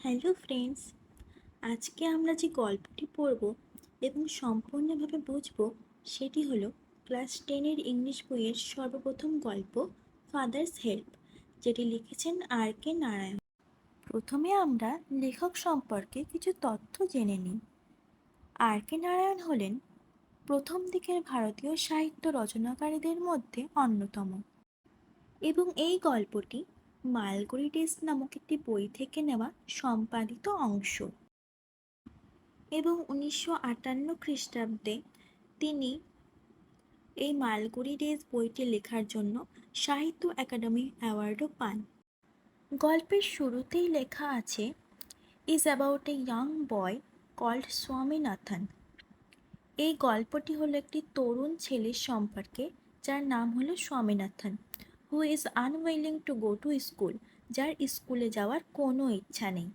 Hello friends, আজকে আমরা যে গল্পটি পড়ব এবং সম্পূর্ণভাবে বুঝব সেটি হলো ক্লাস 10-এর ইংলিশ বইয়ের সর্বপ্রথম গল্প ফাদার্স হেল্প, যেটি লিখেছেন আর.কে. নারায়ণ। প্রথমে আমরা লেখক সম্পর্কে কিছু তথ্য জেনে নিই। আর.কে. নারায়ণ হলেন প্রথম দিকের ভারতীয় সাহিত্য রচনাকারীদের মধ্যে অন্যতম এবং এই গল্পটি মালগুড়ি ডেজ নামক একটি বই থেকে নেওয়া সম্পাদিত অংশ এবং 1958 খ্রিস্টাব্দে তিনি এই মালগুড়ি ডেজ বইটি লেখার জন্য সাহিত্য একাডেমি অ্যাওয়ার্ডও পান। গল্পের শুরুতেই লেখা আছে, is about a young boy called Swaminathan. এই গল্পটি হলো একটি তরুণ ছেলের সম্পর্কে যার নাম হলো Swaminathan, who is unwilling to go to school, যার স্কুলে যাওয়ার কোনো ইচ্ছা নেই,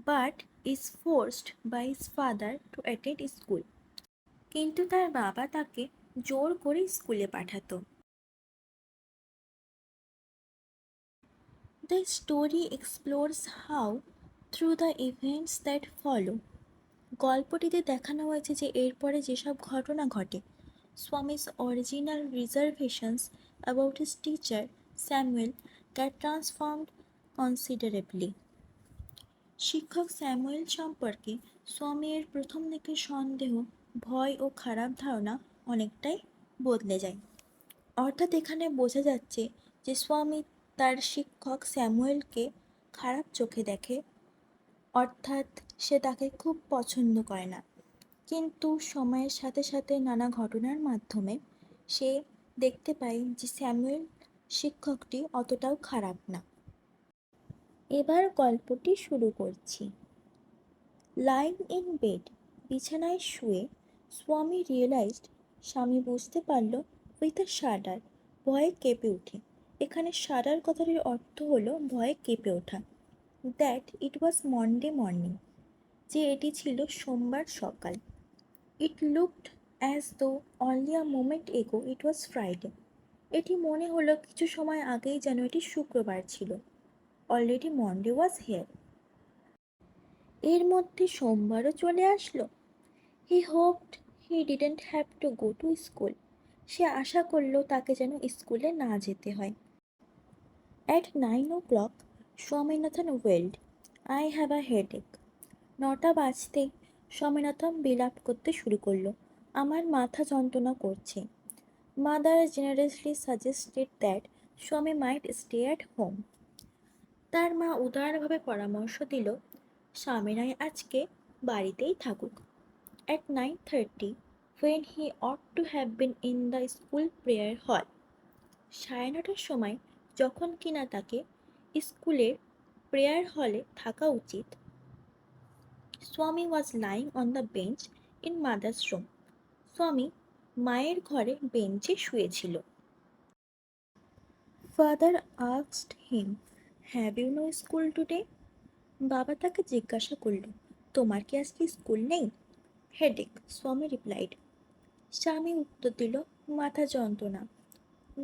but is forced by his father to attend school. কিন্তু তার বাবা তাকে জোর করে স্কুলে পাঠাতো। The story explores how through the events that follow. গল্পটিতে দেখানো হয়েছে যে এরপরে যেসব ঘটনা ঘটে, Swami's original reservations about his teacher Samuel got transformed considerably. শিক্ষক স্যামুয়েল সম্পর্কে স্বামীর প্রথম দিকের সন্দেহ, ভয় ও খারাপ ধারণা অনেকটাই বদলে যায়। অর্থাৎ এখানে বোঝা যাচ্ছে যে স্বামী তার শিক্ষক স্যামুয়েলকে খারাপ চোখে দেখে, অর্থাৎ সে তাকে খুব পছন্দ করে না। কিন্তু সময়ের সাথে সাথে নানা ঘটনার মাধ্যমে সে দেখতে পায় যে স্যামুয়েল শিক্ষকটি অতটাও খারাপ না। এবার গল্পটি শুরু করছি। লাইং ইন বেড, বিছানায় শুয়ে স্বামী রিয়েলাইজড, স্বামী বুঝতে পারল, উইথ আ শাডার, ভয়ে কেঁপে উঠে। এখানে শাডার কথাটির অর্থ হলো ভয়ে কেঁপে ওঠা। That it was Monday morning, যে এটি ছিল সোমবার সকাল। It looked as though only a moment এগো ইট ওয়াজ ফ্রাইডে, এটি মনে হলো কিছু সময় আগেই যেন এটি শুক্রবার ছিল। অলরেডি মন্ডে ওয়াজ হিয়ার, এর মধ্যে সোমবারও চলে আসলো। He hoped he didn't have to go to school, সে আশা করলো তাকে যেন স্কুলে না যেতে হয়। At 9 o'clock Swaminathan wailed, I have a headache. 9টা বাজতেই স্বামীনাথন বিলাপ করতে শুরু করলো, আমার মাথা যন্ত্রণা করছে। মাদার জেনারেসলি সাজেস্টেড দ্যাট স্বামী মাইট স্টে অ্যাট হোম। তার মা উদারভাবে পরামর্শ দিল স্বামীরাই আজকে বাড়িতেই থাকুক। At 9:30, when he ought to have been in the school prayer hall, 9:30টার সময় যখন কিনা তাকে স্কুলের প্রেয়ার হলে থাকা উচিত, Swami was lying on the bench in mother's room, Swami মায়ের ঘরে বেঞ্চে শুয়েছিল। Father asked him, have you no school today? বাবা তাকে জিজ্ঞাসা করল, তোমার কি আজকে স্কুল নেই? হেডেক, স্বামী রিপ্লাইড। স্বামী উত্তর দিল, মাথা যন্ত্রণা।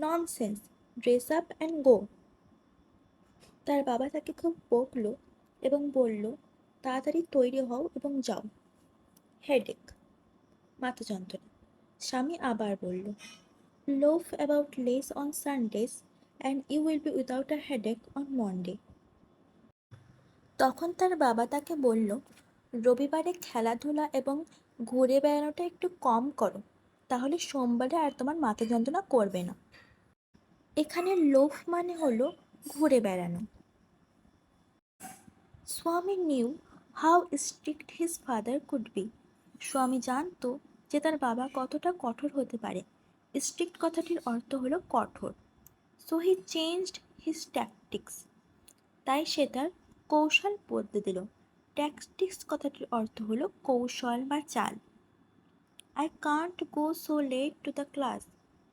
Nonsense, dress up and go. তার বাবা তাকে খুব বকলো এবং বলল, তাড়াতাড়ি তৈরি হও এবং যাও। হেডেক, মাথা যন্ত্রণা। স্বামী আবার বলল, loaf about less on Sundays and you will be without a headache on Monday. তখন তার বাবা তাকে বলল, রবিবারে খেলাধুলা এবং ঘুরে বেড়ানোটা একটু কম করো, তাহলে সোমবারে আর তোমার মাথা যন্ত্রণা করবে না। এখানে লোফ মানে হলো ঘুরে বেড়ানো। স্বামী new how strict his father could be. স্বামী জানতো যে তার বাবা কতটা কঠোর হতে পারে। স্ট্রিক্ট কথাটির অর্থ হলো কঠোর। So he changed his tactics, তাই সে তার কৌশল বদলে দিল। ট্যাকটিক্স কথাটির অর্থ হলো কৌশল বা চাল। I can't go so late to the class.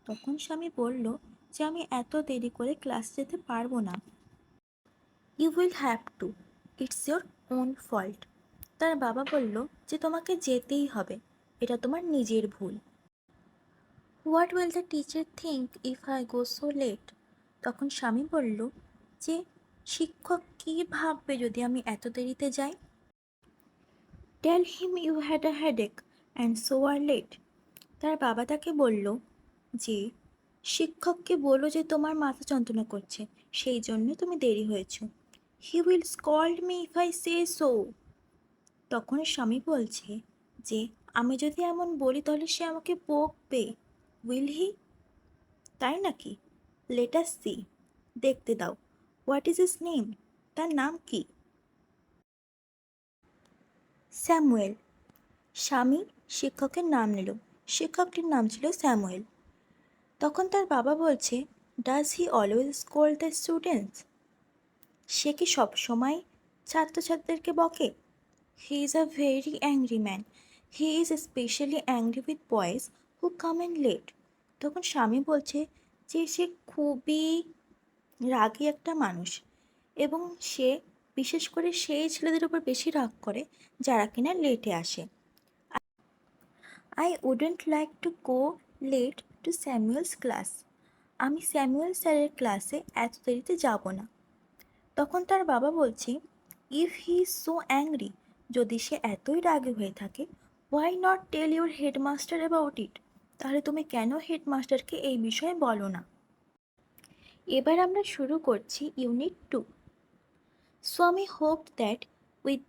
তখন স্বামী বলল যে আমি এত দেরি করে ক্লাস যেতে পারবো না। You will have to, it's your own fault. তার বাবা বলল যে তোমাকে যেতেই হবে, এটা তোমার নিজের ভুল। What will the teacher think if I go so late? তখন স্বামী বলল যে শিক্ষক কী ভাববে যদি আমি এত দেরিতে যাই? Tell him you had a headache and so are late. তার বাবা তাকে বলল যে শিক্ষককে বলো যে তোমার মাথা যন্ত্রণা করছে, সেই জন্য তুমি দেরি হয়েছ। He will scold me if I say so. তখন স্বামী বলছে যে আমি যদি এমন বলি তাহলে সে আমাকে বকবে। Will he? তাই নাকি? Let us see. দেখতে দাও। What is his name? তার নাম কি? স্যামুয়েল। স্বামী শিক্ষকের নাম নিল। শিক্ষকটির নাম ছিল স্যামুয়েল। তখন তার বাবা বলছে, does he always scold the students? সে কি সবসময় ছাত্রছাত্রীদেরকে বকে? He is a very angry man. He is specially angry with boys who come in late. তখন স্বামী বলছে যে সে খুবই রাগী একটা মানুষ এবং সে বিশেষ করে সেই ছেলেদের উপর বেশি রাগ করে যারা কিনা লেটে আসে। I wouldn't like to go late to Samuel's class. আমি স্যামুয়েল স্যারের ক্লাসে এত দেরিতে যাব না। তখন তার বাবা বলছে, if he is so angry, যদি সে এতই রাগী হয়ে থাকে, why not tell your headmaster about it? তাহলে তুমি কেন হেডমাস্টারকে এই বিষয়ে বলো না? এবার আমরা শুরু করছি unit 2। Swami hoped that with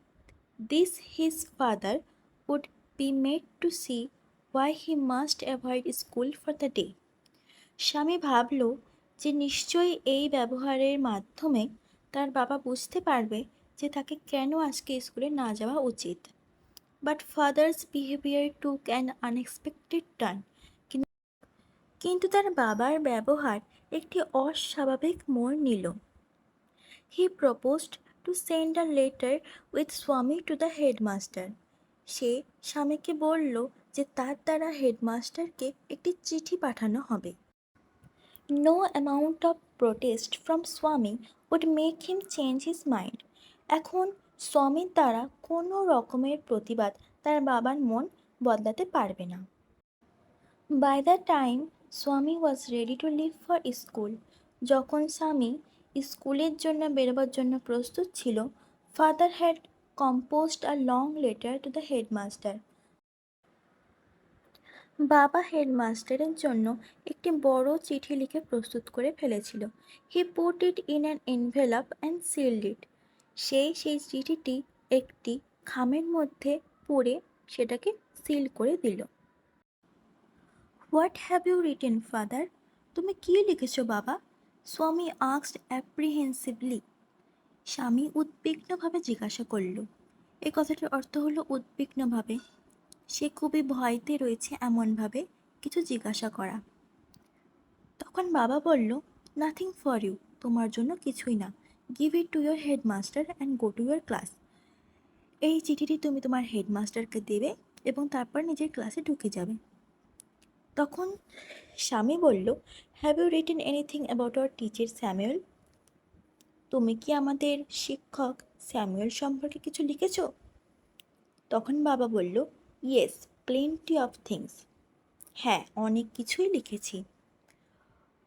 this his father would be made to see why he must avoid school for the day. স্বামী ভাবল যে নিশ্চয়ই এই ব্যবহারের মাধ্যমে তার বাবা বুঝতে পারবে যে তাকে কেন আজকে স্কুলে না যাওয়া উচিত। But father's behaviour took an unexpected turn. কিন্তু তার বাবার ব্যবহার একটি অস্বাভাবিক মোড় নিল। He proposed to send a letter with স্বামী টু দ্য হেডমাস্টার। সে স্বামীকে বলল যে তার দ্বারা হেডমাস্টারকে একটি চিঠি পাঠানো হবে। No amount of protest from Swami would make him change his mind. এখন স্বামীর দ্বারা কোনো রকমের প্রতিবাদ তার বাবার মন বদলাতে পারবে না। By the time Swami was ready to leave for school, যখন স্বামী স্কুলের জন্য বেরোবার জন্য প্রস্তুত ছিল, father had composed a long letter to the headmaster. বাবা হেডমাস্টারের জন্য একটি বড় চিঠি লিখে প্রস্তুত করে ফেলেছিল। He put it in an envelope and sealed it. সেই চিঠিটি একটি খামের মধ্যে পুরে সেটাকে সিল করে দিল। What have you written father? তুমি কী লিখেছো বাবা? স্বামী আস্কড অ্যাপ্রিহেন্সিভলি। স্বামী উদ্বিগ্নভাবে জিজ্ঞাসা করল। এই কথাটির অর্থ হলো উদ্বিগ্নভাবে। সে খুবই ভয়তে রয়েছে এমনভাবে কিছু জিজ্ঞাসা করা। তখন বাবা বলল, নাথিং ফর ইউ, তোমার জন্য কিছুই না। Give it to your headmaster and go to your class. এই চিঠিটি তুমি তোমার হেডমাস্টারকে দেবে এবং তারপর নিজের ক্লাসে ঢুকে যাবে। তখন স্বামী বলল, have you written anything about our teacher Samuel? তুমি কি আমাদের শিক্ষক স্যামুয়েল সম্পর্কে কিছু লিখেছো? তখন বাবা বলল, ইয়েস, প্লেন্টি অফ থিংস। হ্যাঁ, অনেক কিছুই লিখেছি।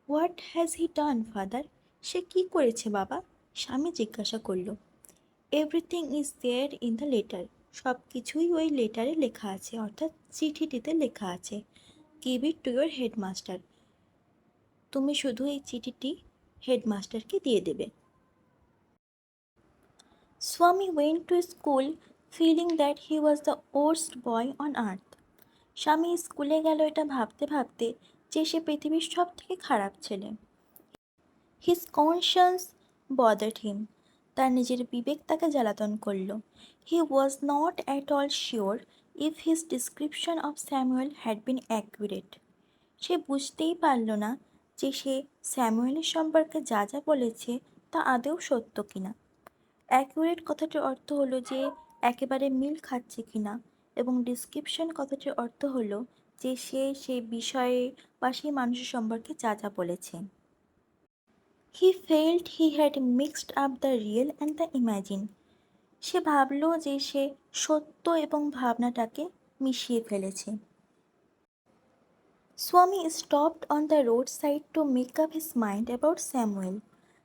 What has he done father? সে কী করেছে বাবা? স্বামী জিজ্ঞাসা করল। Everything is there in the letter. সব কিছুই ওই লেটারে লেখা আছে, অর্থাৎ চিঠিটিতে লেখা আছে। Give it to your headmaster. তুমি শুধু এই চিঠিটি হেডমাস্টারকে দিয়ে দেবে। Swami went to school feeling that he was the worst boy on earth. Swami স্কুলে গেল এটা ভাবতে ভাবতে যে সে পৃথিবীর সব থেকে খারাপ ছেলে। His conscience bothered him. তার নিজের বিবেক তাকে জ্বালাতন করল। He was not at all sure if his description of Samuel had been accurate. সে বুঝতেই পারল না যে সে স্যামুয়েলের সম্পর্কে যা যা বলেছে তা আদৌ সত্য কিনা। অ্যাকুরেট কথাটির অর্থ হলো যে একেবারে মিল খাচ্ছে কিনা, এবং ডিসক্রিপশন কথাটির অর্থ হলো যে সে সেই বিষয়ে বা সেই মানুষের সম্পর্কে যা যা বলেছে। He felt he had mixed up the real and the imagine. সে ভাবল যে সে সত্য এবং ভাবনাটাকে মিশিয়ে ফেলেছে। Swami stopped on the road side to make up his mind about Samuel.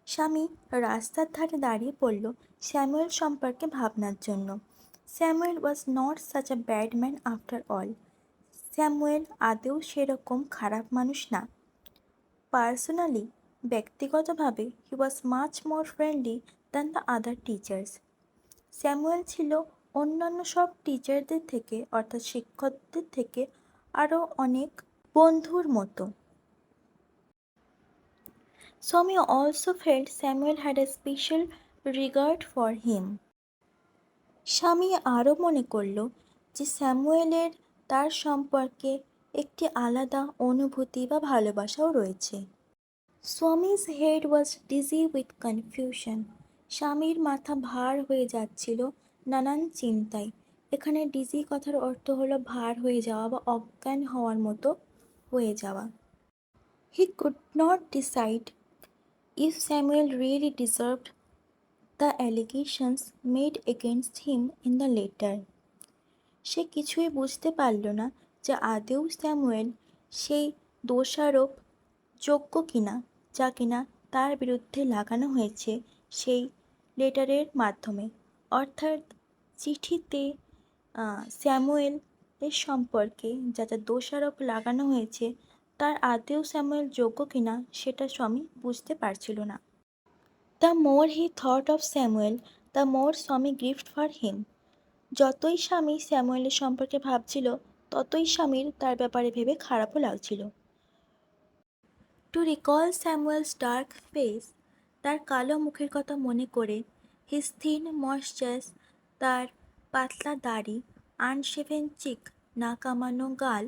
Swami রাস্তার ধারে দাঁড়িয়ে পড়ল স্যামুয়েল সম্পর্কে ভাবনার জন্য। Samuel was not such a bad man after all. Samuel আদৌ সেরকম খারাপ মানুষ না। পার্সোনালি, ব্যক্তিগতভাবে he was much more friendly than the other teachers. Samuel ছিল অন্যান্য সব টিচারদের থেকে, অর্থাৎ শিক্ষকদের থেকে আরও অনেক বন্ধুর মতো। স্বামী also felt Samuel had a special regard for him. স্বামী আরও মনে করল যে স্যামুয়েলের তার সম্পর্কে একটি আলাদা অনুভূতি বা ভালোবাসাও রয়েছে। Swami's head was dizzy with confusion. স্বামীর মাথা ভার হয়ে যাচ্ছিল নানান চিন্তায়। এখানে ডিজি কথার অর্থ হলো ভার হয়ে যাওয়া বা অজ্ঞান হওয়ার মতো হয়ে যাওয়া। He could not decide if Samuel really deserved the allegations made against him in the letter. সে কিছুই বুঝতে পারল না যে আদৌ স্যামুয়েল সেই দোষারোপ যোগ্য কিনা যা কিনা তার বিরুদ্ধে লাগানো হয়েছে সেই লেটারের মাধ্যমে। অর্থাৎ চিঠিতে স্যামুয়েলের সম্পর্কে যা যা দোষারোপ লাগানো হয়েছে তার আদৌ স্যামুয়েল যোগ্য কিনা সেটা স্বামী বুঝতে পারছিল না। The more he thought of Samuel the more স্বামী গ্রিভড ফর হিম। যতই স্বামী স্যামুয়েলের সম্পর্কে ভাবছিল ততই স্বামীর তার ব্যাপারে ভেবে খারাপও লাগছিল। To recall Samuel's dark face, তার কালো মুখের কথা মনে করে, হিজ থিন ময়েশ্চার, তার পাতলা দাড়ি, আনশেভেন চিক, না কামানো গাল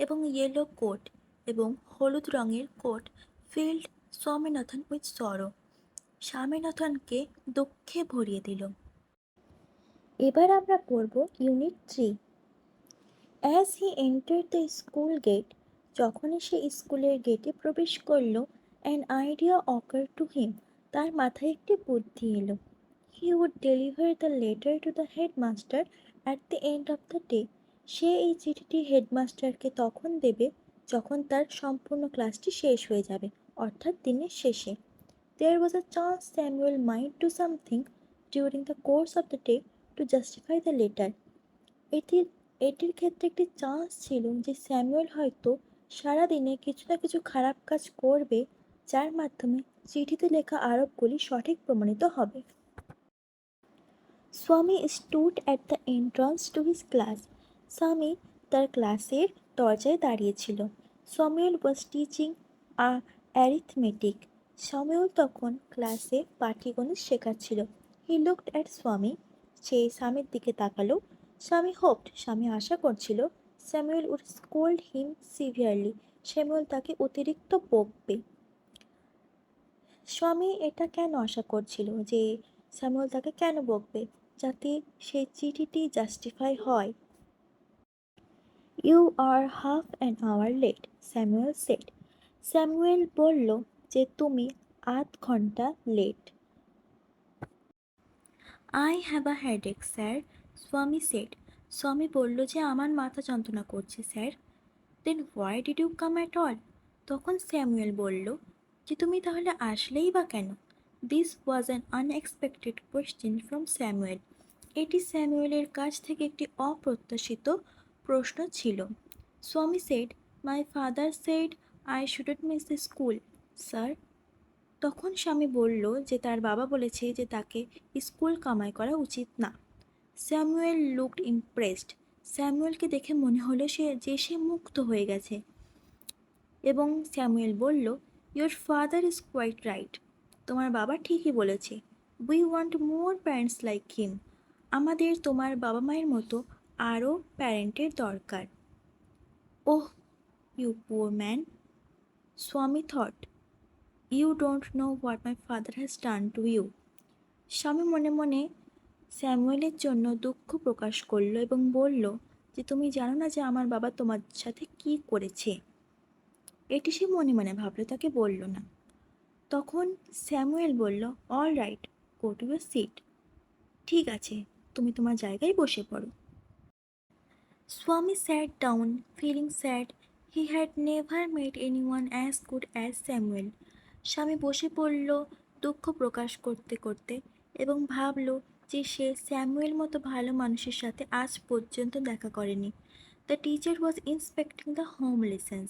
এবং ইয়েলো কোট এবং হলুদ রঙের coat field Swaminathan with sorrow. স্বামীনাথনকে দুঃখে ভরিয়ে দিল। এবার আমরা পড়ব unit 3। As he entered the school gate, যখনই সে স্কুলের গেটে প্রবেশ করল, an idea occur to him, তার মাথায় একটি বুদ্ধি এলো। He would deliver the letter to the headmaster at the end of the day. সে এই চিঠিটি হেডমাস্টারকে তখন দেবে যখন তার সম্পূর্ণ ক্লাসটি শেষ হয়ে যাবে, অর্থাৎ দিনের শেষে। There was a chance Samuel might do something during the course of the day to justify the letter. এটির ক্ষেত্রে একটি চান্স ছিল যে স্যামুয়েল হয়তো সারাদিনে কিছু না কিছু খারাপ কাজ করবে যার মাধ্যমে চিঠিতে লেখা আরোপগুলি সঠিক প্রমাণিত হবে। স্বামী stood at the entrance to his class. স্বামী তার ক্লাসের দরজায় দাঁড়িয়েছিল। Samuel was teaching arithmetic. Samuel তখন ক্লাসে পাটিগণিত শেখাচ্ছিল। হি লুকড অ্যাট স্বামী, সে স্বামীর দিকে তাকালো। স্বামী হোপড, স্বামী আশা করছিল Samuel would scold him severely, Samuel তাকে অতিরিক্ত বকবে। স্বামী এটা কেন আশা করছিল যে স্যামুয়েল তাকে কেন বকবে, যাতে সেই চিঠিটি জাস্টিফাই হয়। You are half an hour late, Samuel said. Samuel বলল যে তুমি আধ ঘন্টা late. I have a headache sir, Swami said. Swami বলল যে আমার মাথা যন্ত্রণা করছে sir. Then why did you come at all? তখন স্যামুয়েল বলল যে তুমি তাহলে আসলেই বা কেন? This was an unexpected question from Samuel. এটি স্যামুয়েলের কাছ থেকে একটি অপ্রত্যাশিত প্রশ্ন ছিল। Swami said, my father said I shouldn't miss the school sir. তখন স্বামী বলল যে তার বাবা বলেছে যে তাকে স্কুল কামাই করা উচিত না। Samuel looked impressed. স্যামুয়েলকে দেখে মনে হলো সে মুগ্ধ হয়ে গেছে এবং স্যামুয়েল বলল, your father is quite right, তোমার বাবা ঠিকই বলেছে। We want more parents like him, আমাদের তোমার বাবা মায়ের মতো আরও প্যারেন্টের দরকার। Oh you poor man, Swami thought, you don't know what my father has done to you. Swami মনে মনে স্যামুয়েলের জন্য দুঃখ প্রকাশ করল এবং বলল যে তুমি জানো না যে আমার বাবা তোমার সাথে কি করেছে। এটি সে মনে মনে ভাবল, তাকে বলল না। তখন স্যামুয়েল বলল, all right, go to your seat. ঠিক আছে, তুমি তোমার জায়গায় বসে পড়ো। Swami sat down, feeling sad. He had never met anyone as good as Samuel. Swami বসে পড়ল দুঃখ প্রকাশ করতে করতে, এবং ভাবল যে সে স্যামুয়েল মতো ভালো মানুষের সাথে আজ পর্যন্ত দেখা করেনি। The teacher was inspecting the home lessons.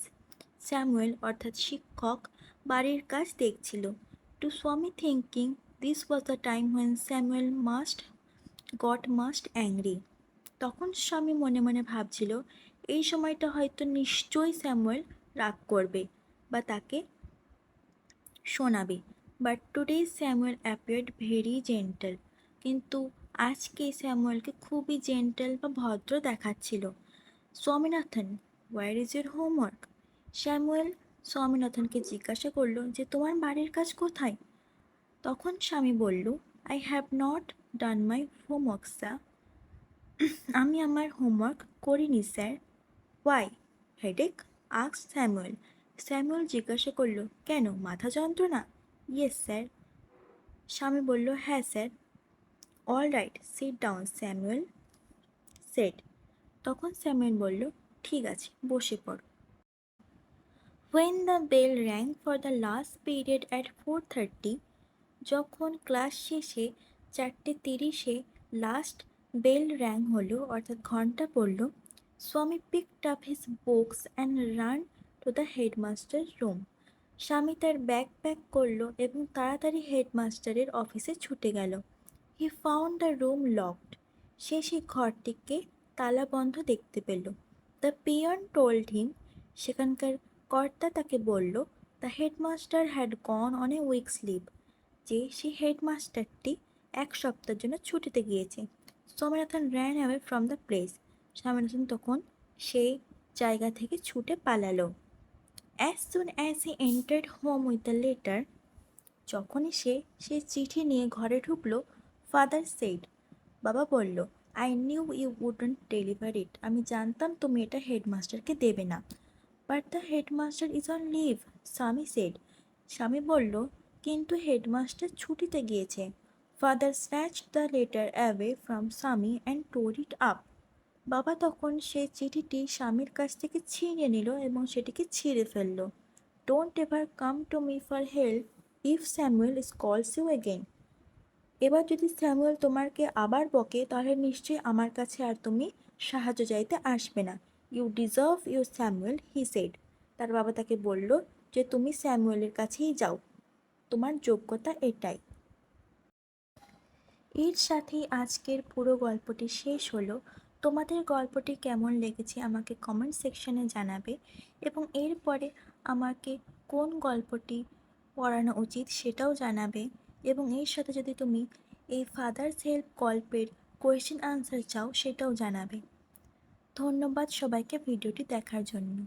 Samuel অর্থাৎ শিক্ষক বাড়ির কাজ দেখছিল। টু স্বামী thinking this was the time when Samuel must angry. তখন স্বামী মনে মনে ভাবছিল এই সময়টা হয়তো নিশ্চয়ই স্যামুয়েল রাগ করবে বা তাকে শোনাবে। But today Samuel appeared very gentle. কিন্তু আজকে স্যামুয়েলকে খুবই জেন্টাল বা ভদ্র দেখাচ্ছিল। Swaminathan, where is your homework? Samuel স্বামীনাথনকে জিজ্ঞাসা করলো যে তোমার বাড়ির কাজ কোথায়? তখন স্বামী বলল, I have not done my homework sir. আমি আমার হোমওয়ার্ক করিনি sir. Why? Headache? Ask Samuel. Samuel জিজ্ঞাসা করলো, কেন, মাথা যন্ত্রণা? Yes sir. স্বামী বলল, হ্যাঁ sir. All right, sit down Samuel said. তখন স্যামুয়েল বলল, ঠিক আছে, বসে পড়। When the bell rang for the last period at 4:30, যখন ক্লাস শেষে 4:30 লাস্ট বেল র্যাং হলো অর্থাৎ ঘন্টা পড়ল, Swami picked up his books and ran to the headmaster room. Swami তার ব্যাগ প্যাক করলো এবং তাড়াতাড়ি হেডমাস্টারের অফিসে ছুটে গেল। He found the room locked. সে সেই ঘরটিকে তালাবন্ধ দেখতে পেল। দ্য পিয়ন টোল্ড হিম, সেখানকার কর্তা তাকে বলল, the headmaster had gone on a week's leave, যে সেই হেডমাস্টারটি 1 সপ্তাহের জন্য ছুটিতে গিয়েছে। Swaminathan ran away from the place. Swaminathan তখন সেই জায়গা থেকে ছুটে পালালো। As soon as he entered home with the letter, যখনই সে সেই চিঠি নিয়ে ঘরে ঢুকলো, ফাদার সেইড, বাবা বলল, I knew you wouldn't deliver it, আমি জানতাম তুমি এটা হেডমাস্টারকে দেবে না। But the headmaster is on leave, Swami said. Swami বলল, কিন্তু হেডমাস্টার ছুটিতে গিয়েছে। Father snatched the letter away from Swami and tore it up. বাবা তখন সেই চিঠিটি স্বামীর কাছ থেকে ছিনিয়ে নিল এবং সেটিকে ছিঁড়ে ফেলল। Don't ever come to me for help if Samuel calls you again. এবার যদি স্যামুয়েল তোমাকে আবার বকে তাহলে নিশ্চয়ই আমার কাছে আর তুমি সাহায্য চাইতে আসবে না। You deserve you Samuel, he said. তার বাবা তাকে বলল যে তুমি স্যামুয়েলের কাছেই যাও, তোমার যোগ্যতা এটাই। এর সাথেই আজকের পুরো গল্পটি শেষ হলো। তোমাদের গল্পটি কেমন লেগেছে আমাকে কমেন্ট সেকশনে জানাবে, এবং এরপরে আমাকে কোন গল্পটি পড়ানো উচিত সেটাও জানাবে, এবং এর সাথে যদি তুমি এই ফাদার্স হেল্প গল্পের কোয়েশ্চেন আনসার চাও সেটাও জানাবে। ধন্যবাদ সবাইকে ভিডিওটি দেখার জন্য।